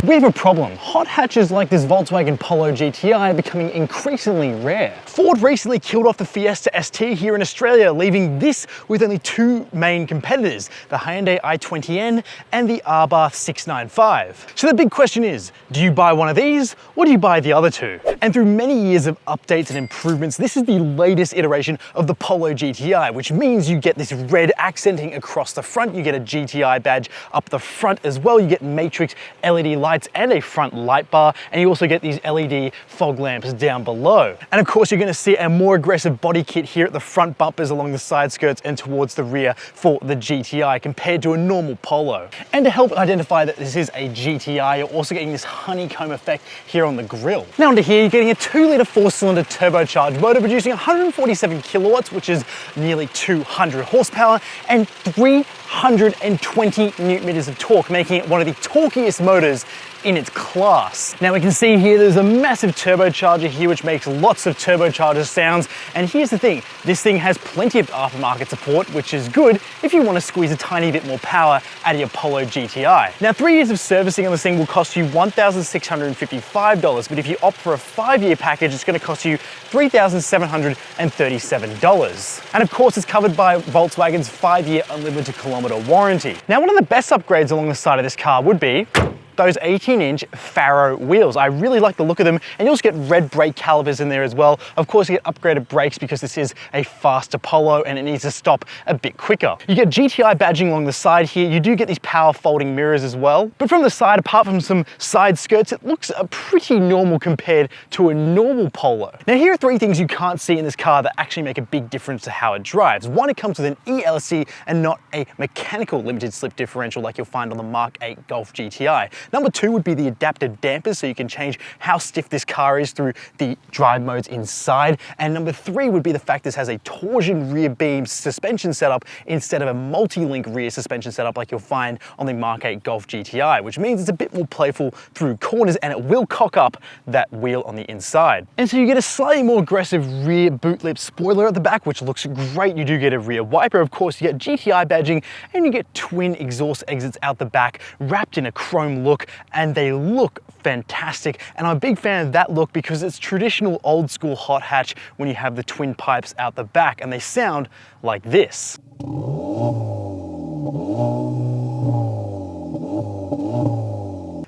We have a problem. Hot hatches like this Volkswagen Polo GTI are becoming increasingly rare. Ford recently killed off the Fiesta ST here in Australia, leaving this with only two main competitors, the Hyundai i20N and the Abarth 695. So the big question is, do you buy one of these or do you buy the other two? And through many years of updates and improvements, this is the latest iteration of the Polo GTI, which means you get this red accenting across the front, you get a GTI badge up the front as well, you get matrix LED lights and a front light bar, and you also get these LED fog lamps down below. And of course, you're going to see a more aggressive body kit here at the front bumpers along the side skirts and towards the rear for the GTI compared to a normal Polo. And to help identify that this is a GTI, you're also getting this honeycomb effect here on the grille. Now under here, you're getting a 2-litre 4-cylinder turbocharged motor producing 147 kilowatts, which is nearly 200 horsepower, and 320 newton meters of torque, making it one of the torquiest motors in its class. Now we can see here there's a massive turbocharger here which makes lots of turbocharger sounds, and here's the thing, this thing has plenty of aftermarket support, which is good if you want to squeeze a tiny bit more power out of your Polo GTI. Now 3 years of servicing on this thing will cost you $1,655, but if you opt for a 5-year package it's going to cost you $3,737. And of course it's covered by Volkswagen's 5-year unlimited kilometer warranty. Now one of the best upgrades along the side of this car would be those 18-inch Faro wheels. I really like the look of them, and you also get red brake calipers in there as well. Of course, you get upgraded brakes because this is a faster Polo and it needs to stop a bit quicker. You get GTI badging along the side here. You do get these power folding mirrors as well. But from the side, apart from some side skirts, it looks pretty normal compared to a normal Polo. Now, here are 3 things you can't see in this car that actually make a big difference to how it drives. One, it comes with an ELC and not a mechanical limited slip differential like you'll find on the Mark 8 Golf GTI. Number 2 would be the adaptive dampers, so you can change how stiff this car is through the drive modes inside. And number 3 would be the fact this has a torsion rear beam suspension setup instead of a multi-link rear suspension setup like you'll find on the Mark 8 Golf GTI, which means it's a bit more playful through corners and it will cock up that wheel on the inside. And so you get a slightly more aggressive rear boot lip spoiler at the back, which looks great. You do get a rear wiper, of course, you get GTI badging, and you get twin exhaust exits out the back wrapped in a chrome look, and they look fantastic. And I'm a big fan of that look because it's traditional old school hot hatch when you have the twin pipes out the back, and they sound like this.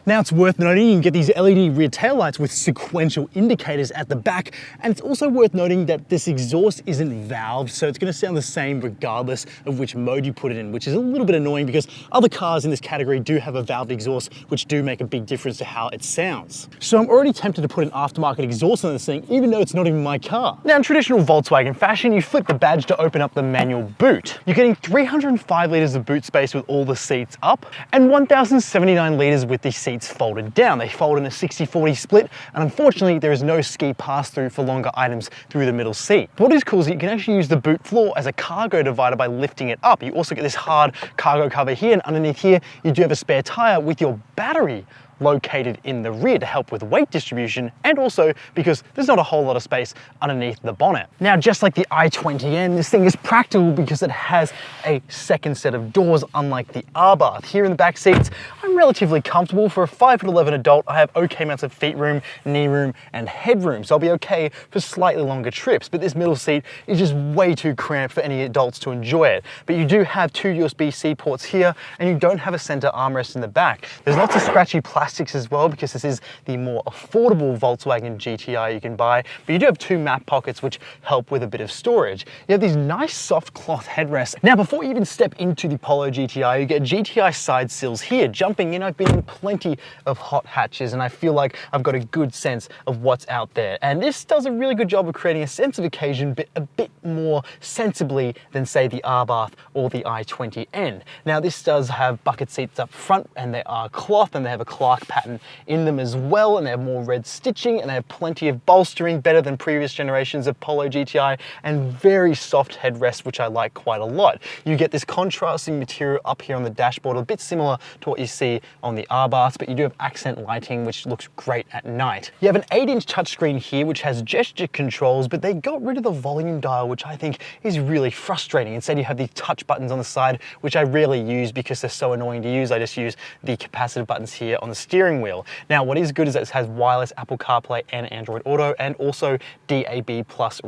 Now it's worth noting you can get these LED rear taillights with sequential indicators at the back, and it's also worth noting that this exhaust isn't valved, so it's going to sound the same regardless of which mode you put it in, which is a little bit annoying because other cars in this category do have a valved exhaust, which do make a big difference to how it sounds. So I'm already tempted to put an aftermarket exhaust on this thing, even though it's not even my car. Now in traditional Volkswagen fashion, you flip the badge to open up the manual boot. You're getting 305 litres of boot space with all the seats up, and 1,079 litres with the seats folded down. They fold in a 60-40 split, and unfortunately there is no ski pass-through for longer items through the middle seat. But what is cool is that you can actually use the boot floor as a cargo divider by lifting it up. You also get this hard cargo cover here, and underneath here you do have a spare tire with your battery located in the rear to help with weight distribution, and also because there's not a whole lot of space underneath the bonnet. Now, just like the i20N, this thing is practical because it has a second set of doors, unlike the Abarth. Here in the back seats, I'm relatively comfortable. For a 5'11" adult, I have okay amounts of feet room, knee room, and headroom, so I'll be okay for slightly longer trips. But this middle seat is just way too cramped for any adults to enjoy it. But you do have 2 USB-C ports here, and you don't have a center armrest in the back. There's lots of scratchy plastics as well because this is the more affordable Volkswagen GTI you can buy, but you do have 2 map pockets which help with a bit of storage. You have these nice soft cloth headrests. Now before you even step into the Polo GTI, you get GTI side sills here. Jumping in, I've been in plenty of hot hatches and I feel like I've got a good sense of what's out there, and this does a really good job of creating a sense of occasion, but a bit more sensibly than say the Abarth or the i20N. Now this does have bucket seats up front, and they are cloth, and they have a Clark pattern in them as well, and they have more red stitching, and they have plenty of bolstering, better than previous generations of Polo GTI, and very soft headrests, which I like quite a lot. You get this contrasting material up here on the dashboard, a bit similar to what you see on the Abarth, but you do have accent lighting, which looks great at night. You have an 8-inch touchscreen here, which has gesture controls, but they got rid of the volume dial, which I think is really frustrating. Instead, you have these touch buttons on the side, which I rarely use because they're so annoying to use. I just use the capacitive buttons here on the steering wheel. Now, what is good is that it has wireless Apple CarPlay and Android Auto, and also DAB+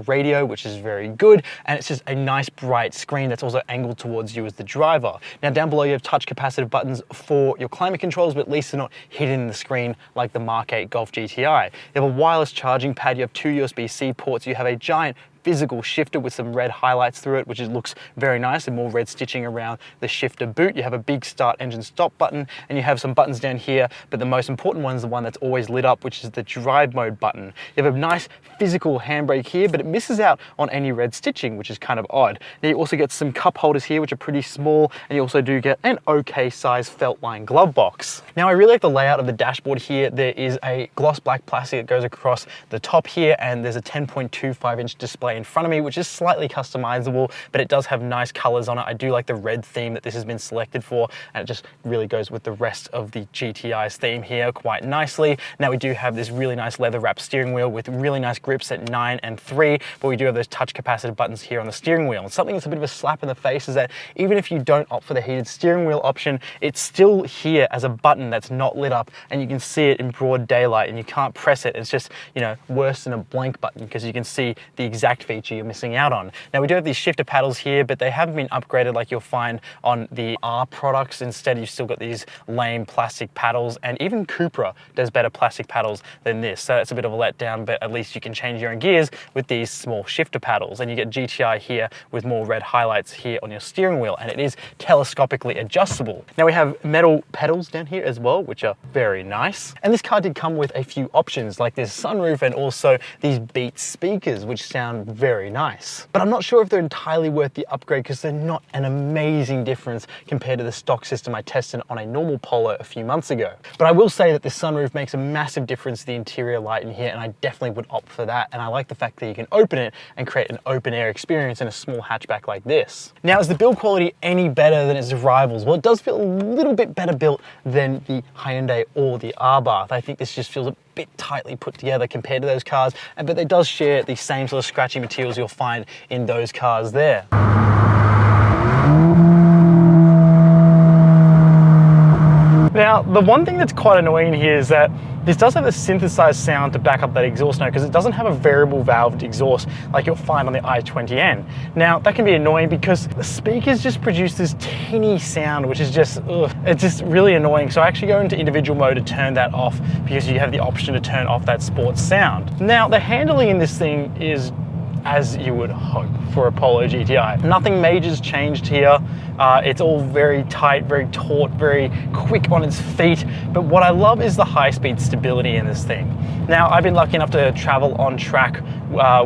radio, which is very good. And it's just a nice bright screen that's also angled towards you as the driver. Now, down below you have touch capacitive buttons for your climate controls, but at least they're not hidden in the screen like the Mark 8 Golf GTI. You have a wireless charging pad, you have 2 USB-C ports, you have a giant physical shifter with some red highlights through it, which looks very nice, and more red stitching around the shifter boot. You have a big start engine stop button, and you have some buttons down here, but the most important one is the one that's always lit up, which is the drive mode button. You have a nice physical handbrake here, but it misses out on any red stitching, which is kind of odd. Now you also get some cup holders here, which are pretty small, and you also do get an okay size felt line glove box. Now I really like the layout of the dashboard here. There is a gloss black plastic that goes across the top here, and there's a 10.25-inch display in front of me, which is slightly customizable, but it does have nice colors on it. I do like the red theme that this has been selected for, and it just really goes with the rest of the GTI's theme here quite nicely. Now we do have this really nice leather wrapped steering wheel with really nice grips at 9 and 3, but we do have those touch capacitive buttons here on the steering wheel. And something that's a bit of a slap in the face is that even if you don't opt for the heated steering wheel option, it's still here as a button that's not lit up, and you can see it in broad daylight, and you can't press it. It's just, you know, worse than a blank button, because you can see the exact feature you're missing out on. Now we do have these shifter paddles here, but they haven't been upgraded like you'll find on the R products. Instead, you've still got these lame plastic paddles, and even Cupra does better plastic paddles than this. So it's a bit of a letdown, but at least you can change your own gears with these small shifter paddles. And you get GTI here with more red highlights here on your steering wheel, and it is telescopically adjustable. Now we have metal pedals down here as well, which are very nice. And this car did come with a few options like this sunroof and also these Beats speakers, which sound very nice. But I'm not sure if they're entirely worth the upgrade, because they're not an amazing difference compared to the stock system I tested on a normal Polo a few months ago. But I will say that this sunroof makes a massive difference to the interior light in here, and I definitely would opt for that. And I like the fact that you can open it and create an open air experience in a small hatchback like this. Now, is the build quality any better than its rivals? Well, it does feel a little bit better built than the Hyundai or the Abarth. I think this just feels a bit tightly put together compared to those cars, but it does share the same sort of scratchy materials you'll find in those cars there. Now, the one thing that's quite annoying here is that this does have a synthesized sound to back up that exhaust note, because it doesn't have a variable valved exhaust like you'll find on the i20N. Now, that can be annoying because the speakers just produce this tinny sound, which is just, it's just really annoying. So I actually go into individual mode to turn that off, because you have the option to turn off that sports sound. Now, the handling in this thing is as you would hope for a Polo GTI. Nothing major's changed here. It's all very tight, very taut, very quick on its feet. But what I love is the high-speed stability in this thing. Now, I've been lucky enough to travel on track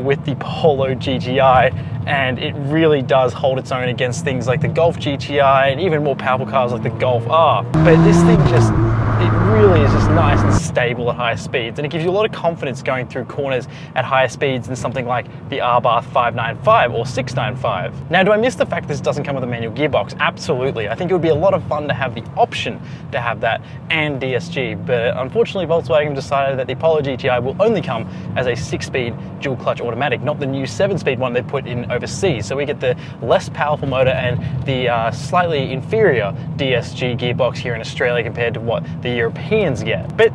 with the Polo GTI, and it really does hold its own against things like the Golf GTI and even more powerful cars like the Golf R. But this thing just, it really is just nice and stable at high speeds, and it gives you a lot of confidence going through corners at higher speeds than something like the Abarth 595 or 695. Now, do I miss the fact this doesn't come with a manual gearbox? Absolutely. I think it would be a lot of fun to have the option to have that and DSG, but unfortunately Volkswagen decided that the Polo GTI will only come as a 6-speed dual clutch automatic, not the new 7-speed one they put in overseas. So we get the less powerful motor and the slightly inferior DSG gearbox here in Australia compared to what the Europeans get. But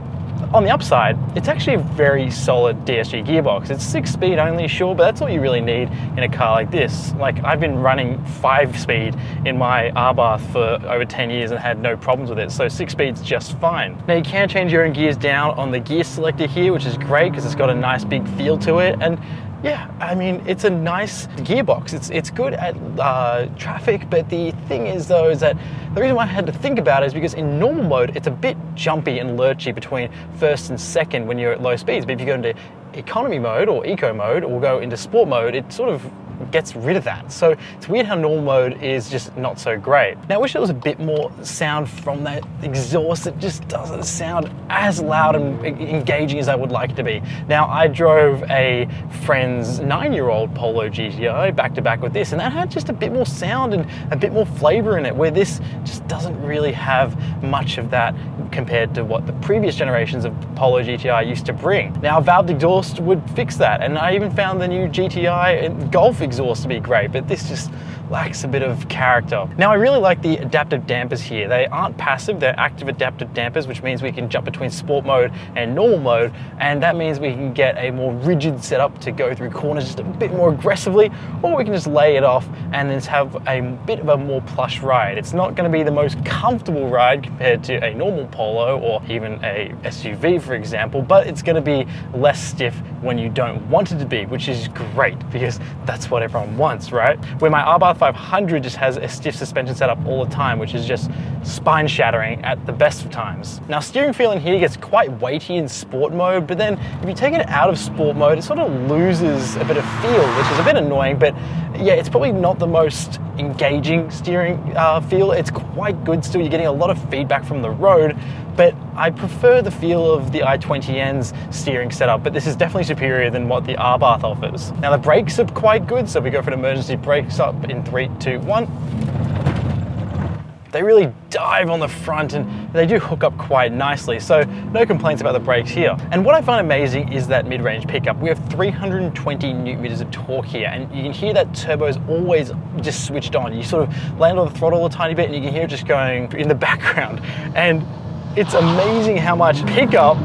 on the upside, it's actually a very solid DSG gearbox. It's 6-speed only, sure, but that's all you really need in a car like this. Like, I've been running 5-speed in my Abarth for over 10 years and had no problems with it, so 6-speed's just fine. Now, you can change your own gears down on the gear selector here, which is great because it's got a nice big feel to it. And yeah, I mean, it's a nice gearbox. It's good at traffic, but the thing is though, is that the reason why I had to think about it is because in normal mode, it's a bit jumpy and lurchy between first and second when you're at low speeds. But if you go into economy mode or eco mode or go into sport mode, it sort of gets rid of that. So it's weird how normal mode is just not so great. Now, I wish there was a bit more sound from that exhaust. It just doesn't sound as loud and engaging as I would like it to be. Now, I drove a friend's 9-year-old Polo GTI back to back with this, and that had just a bit more sound and a bit more flavor in it, where this just doesn't really have much of that compared to what the previous generations of Polo GTI used to bring. Now, a valved exhaust would fix that, and I even found the new GTI and Golf exhaust to be great, but this just lacks a bit of character. Now, I really like the adaptive dampers here. They aren't passive, they're active adaptive dampers, which means we can jump between sport mode and normal mode, and that means we can get a more rigid setup to go through corners just a bit more aggressively, or we can just lay it off and then have a bit of a more plush ride. It's not going to be the most comfortable ride compared to a normal Polo or even a SUV, for example, but it's going to be less stiff when you don't want it to be, which is great because that's what everyone wants, right? Where my Abarth 500 just has a stiff suspension setup all the time, which is just spine shattering at the best of times. Now, steering feel in here gets quite weighty in sport mode, but then if you take it out of sport mode, it sort of loses a bit of feel, which is a bit annoying, but yeah, it's probably not the most engaging steering feel. It's quite good still. You're getting a lot of feedback from the road, but I prefer the feel of the i20N's steering setup, but this is definitely superior than what the Abarth offers. Now, the brakes are quite good, so we go for an emergency brakes up in 3, 2, 1. They really dive on the front and they do hook up quite nicely, so no complaints about the brakes here. And what I find amazing is that mid-range pickup. We have 320 Newton meters of torque here, and you can hear that turbo is always just switched on. You sort of land on the throttle a tiny bit and you can hear it just going in the background. And it's amazing how much pickup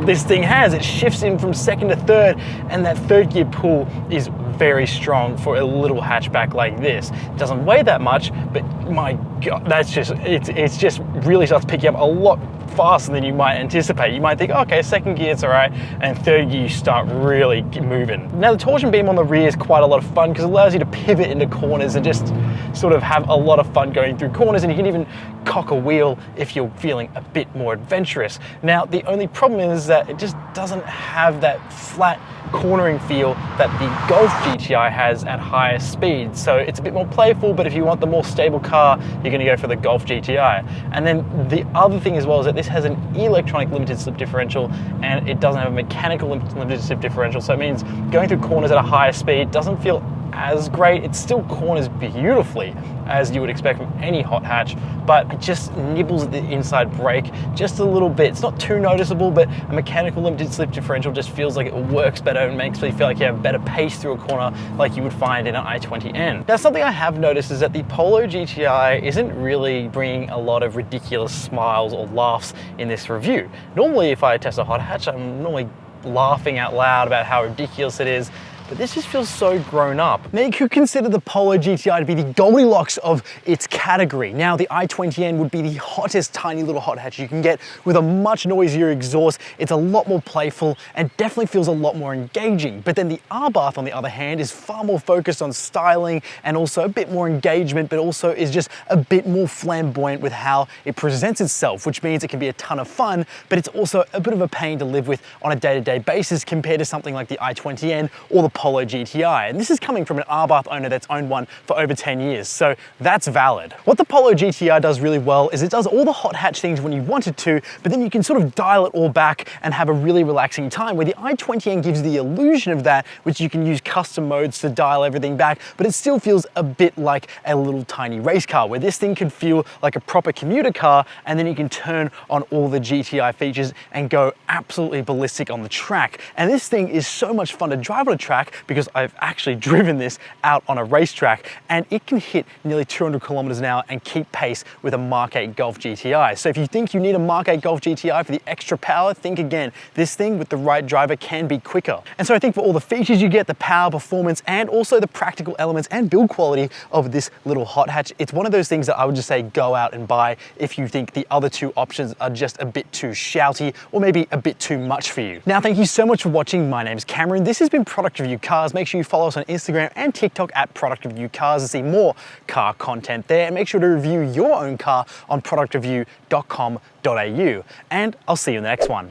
this thing has. It shifts in from second to third, and that third gear pull is very strong for a little hatchback like this. It doesn't weigh that much, but my God, that's just, it's just really starts picking up a lot faster than you might anticipate. You might think, okay, second gear, it's all right, and third gear, you start really moving. Now, the torsion beam on the rear is quite a lot of fun because it allows you to pivot into corners and just sort of have a lot of fun going through corners, and you can even cock a wheel if you're feeling a bit more adventurous. Now, the only problem is that it just doesn't have that flat cornering feel that the Golf GTI has at higher speeds. So it's a bit more playful, but if you want the more stable car, you're going to go for the Golf GTI. And then the other thing as well is that this has an electronic limited slip differential, and it doesn't have a mechanical limited slip differential. So it means going through corners at a higher speed doesn't feel as great. It still corners beautifully, as you would expect from any hot hatch, but it just nibbles at the inside brake just a little bit. It's not too noticeable, but a mechanical limited slip differential just feels like it works better and makes me feel like you have better pace through a corner like you would find in an i20N. Now, something I have noticed is that the Polo GTI isn't really bringing a lot of ridiculous smiles or laughs in this review. Normally, if I test a hot hatch, I'm normally laughing out loud about how ridiculous it is, but this just feels so grown up. Now, you could consider the Polo GTI to be the Goldilocks of its category. Now, the i20N would be the hottest tiny little hot hatch you can get with a much noisier exhaust. It's a lot more playful and definitely feels a lot more engaging. But then the Abarth, on the other hand, is far more focused on styling and also a bit more engagement, but also is just a bit more flamboyant with how it presents itself, which means it can be a ton of fun, but it's also a bit of a pain to live with on a day-to-day basis compared to something like the i20N or the Polo GTI. And this is coming from an Abarth owner that's owned one for over 10 years, so that's valid. What the Polo GTI does really well is it does all the hot hatch things when you want it to, but then you can sort of dial it all back and have a really relaxing time, where the i20N gives the illusion of that, which you can use custom modes to dial everything back, but it still feels a bit like a little tiny race car, where this thing can feel like a proper commuter car, and then you can turn on all the GTI features and go absolutely ballistic on the track. And this thing is so much fun to drive on a track because I've actually driven this out on a racetrack, and it can hit nearly 200 kilometers an hour and keep pace with a Mark 8 Golf GTI. So if you think you need a Mark 8 Golf GTI for the extra power, think again. This thing with the right driver can be quicker. And so I think for all the features you get, the power, performance, and also the practical elements and build quality of this little hot hatch, it's one of those things that I would just say go out and buy if you think the other two options are just a bit too shouty or maybe a bit too much for you. Now, thank you so much for watching. My name's Cameron. This has been Product Review Cars. Make sure you follow us on Instagram and TikTok at Product Review Cars to see more car content there. And make sure to review your own car on productreview.com.au. And I'll see you in the next one.